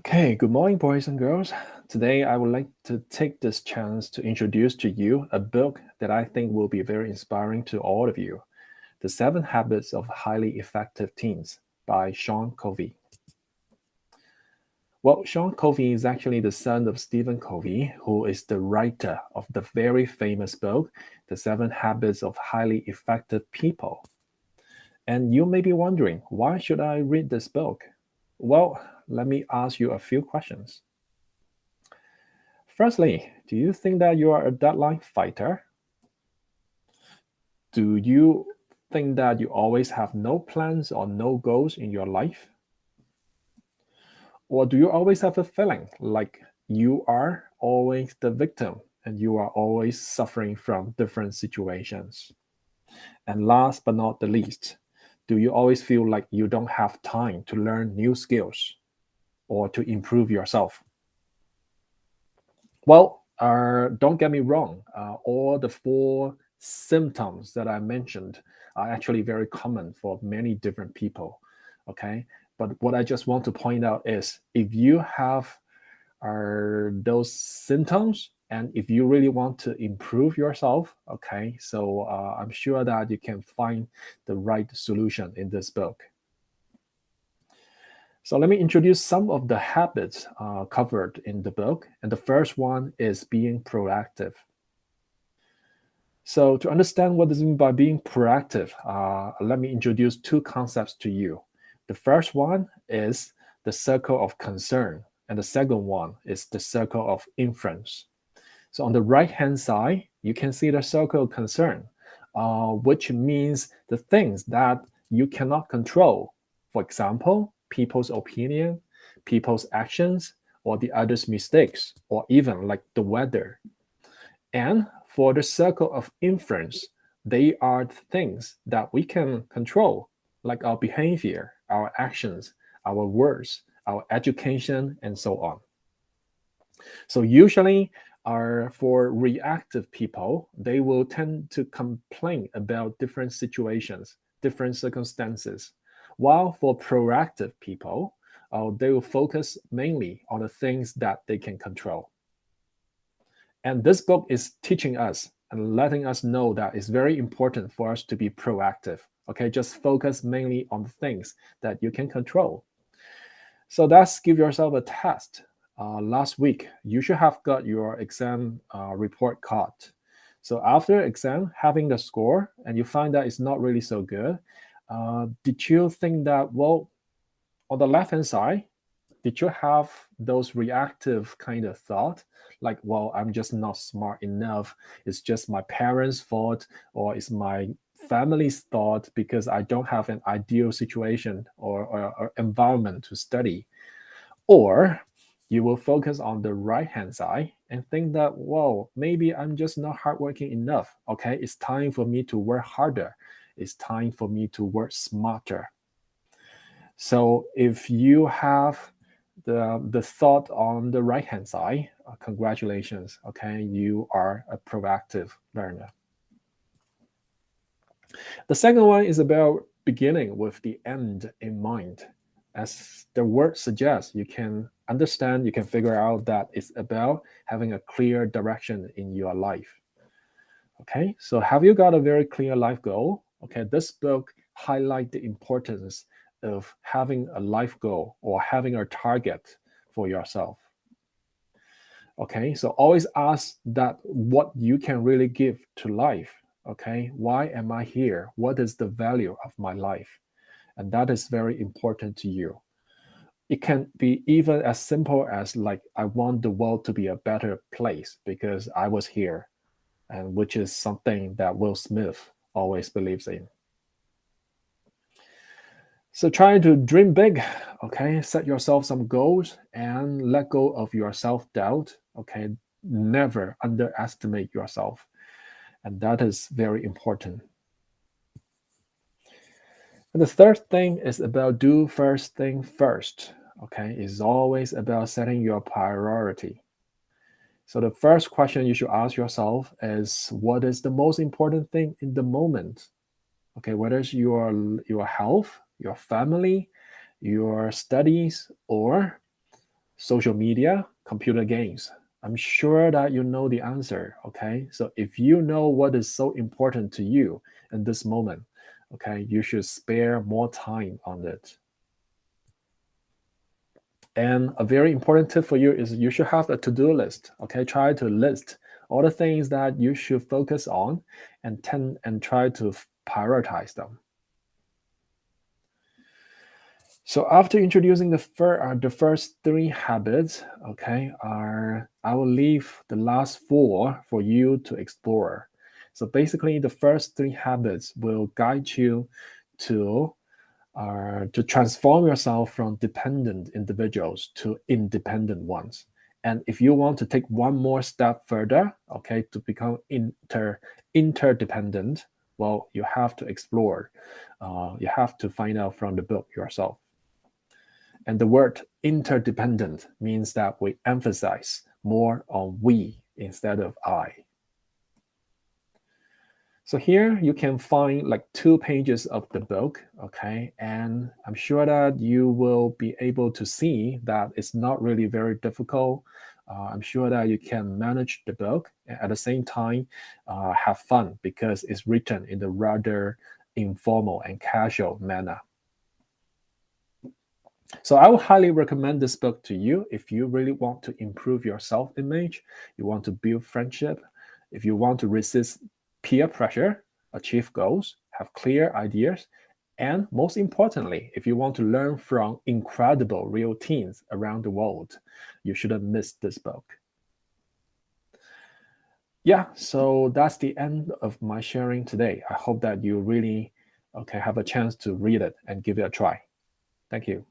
Okay, good morning, boys and girls. Today, I would like to take this chance to introduce to you a book that I think will be very inspiring to all of you, The 7 Habits of Highly Effective Teens by Sean Covey. Well, Sean Covey is actually the son of Stephen Covey, who is the writer of the very famous book, The 7 Habits of Highly Effective People. And you may be wondering, why should I read this book? Well, let me ask you a few questions. Firstly, do you think that you are a deadline fighter? Do you think that you always have no plans or no goals in your life? Or do you always have a feeling like you are always the victim and you are always suffering from different situations? And last but not the least, do you always feel like you don't have time to learn new skills or to improve yourself? Well, don't get me wrong. All the 4 symptoms that I mentioned are actually very common for many different people. Okay. But what I just want to point out is if you have those symptoms and if you really want to improve yourself, okay, so I'm sure that you can find the right solution in this book. So let me introduce some of the habits covered in the book. And the first one is being proactive. So to understand what is meant by being proactive, let me introduce 2 concepts to you. The first one is the circle of concern, and the second one is the circle of influence. So on the right-hand side, you can see the circle of concern, which means the things that you cannot control. For example, people's opinion, people's actions, or the others' mistakes, or even like the weather. And for the circle of influence, they are things that we can control, like our behavior, our actions, our words, our education, and so on. So usually, for reactive people, they will tend to complain about different situations, different circumstances, while for proactive people, they will focus mainly on the things that they can control. And this book is teaching us and letting us know that it's very important for us to be proactive. Okay, just focus mainly on the things that you can control. So that's give yourself a test. Last week, you should have got your exam report card. So after exam, having the score, and you find that it's not really so good, did you think that, well, on the left-hand side, did you have those reactive kind of thought like, well, I'm just not smart enough, it's just my parents' fault, or it's my family's thought because I don't have an ideal situation or environment to study? Or you will focus on the right hand side and think that, well, maybe I'm just not hardworking enough. Okay, it's time for me to work harder, it's time for me to work smarter. So if you have the thought on the right hand side, congratulations. Okay, you are a proactive learner. The second one is about beginning with the end in mind. As the word suggests, you can understand, you can figure out that it's about having a clear direction in your life. Okay, so have you got a very clear life goal? Okay, this book highlights the importance of having a life goal or having a target for yourself. Okay, so always ask that what you can really give to life. Okay, why am I here? What is the value of my life? And that is very important to you. It can be even as simple as like, I want the world to be a better place because I was here, and which is something that Will Smith always believes in. So try to dream big, okay? Set yourself some goals and let go of your self-doubt, okay? Never underestimate yourself. And that is very important. And the third thing is about do first thing first, okay? It's always about setting your priority. So the first question you should ask yourself is, what is the most important thing in the moment? Okay, whether it's your health, your family, your studies, or social media, computer games. I'm sure that you know the answer, okay? So if you know what is so important to you in this moment, okay, you should spare more time on it. And a very important tip for you is you should have a to-do list, okay? Try to list all the things that you should focus on and try to prioritize them. So after introducing the first three habits, okay, I will leave the last four for you to explore. So basically, the first three habits will guide you to transform yourself from dependent individuals to independent ones. And if you want to take one more step further, okay, to become interdependent, well, you have to explore. You have to find out from the book yourself. And the word interdependent means that we emphasize more on we instead of I. So here you can find like 2 pages of the book, okay? And I'm sure that you will be able to see that it's not really very difficult. I'm sure that you can manage the book and at the same time have fun because it's written in a rather informal and casual manner. So I would highly recommend this book to you if you really want to improve your self-image, you want to build friendship, if you want to resist peer pressure, achieve goals, have clear ideas, and most importantly, if you want to learn from incredible real teens around the world, you shouldn't miss this book. Yeah, so that's the end of my sharing today. I hope that you really have a chance to read it and give it a try. Thank you.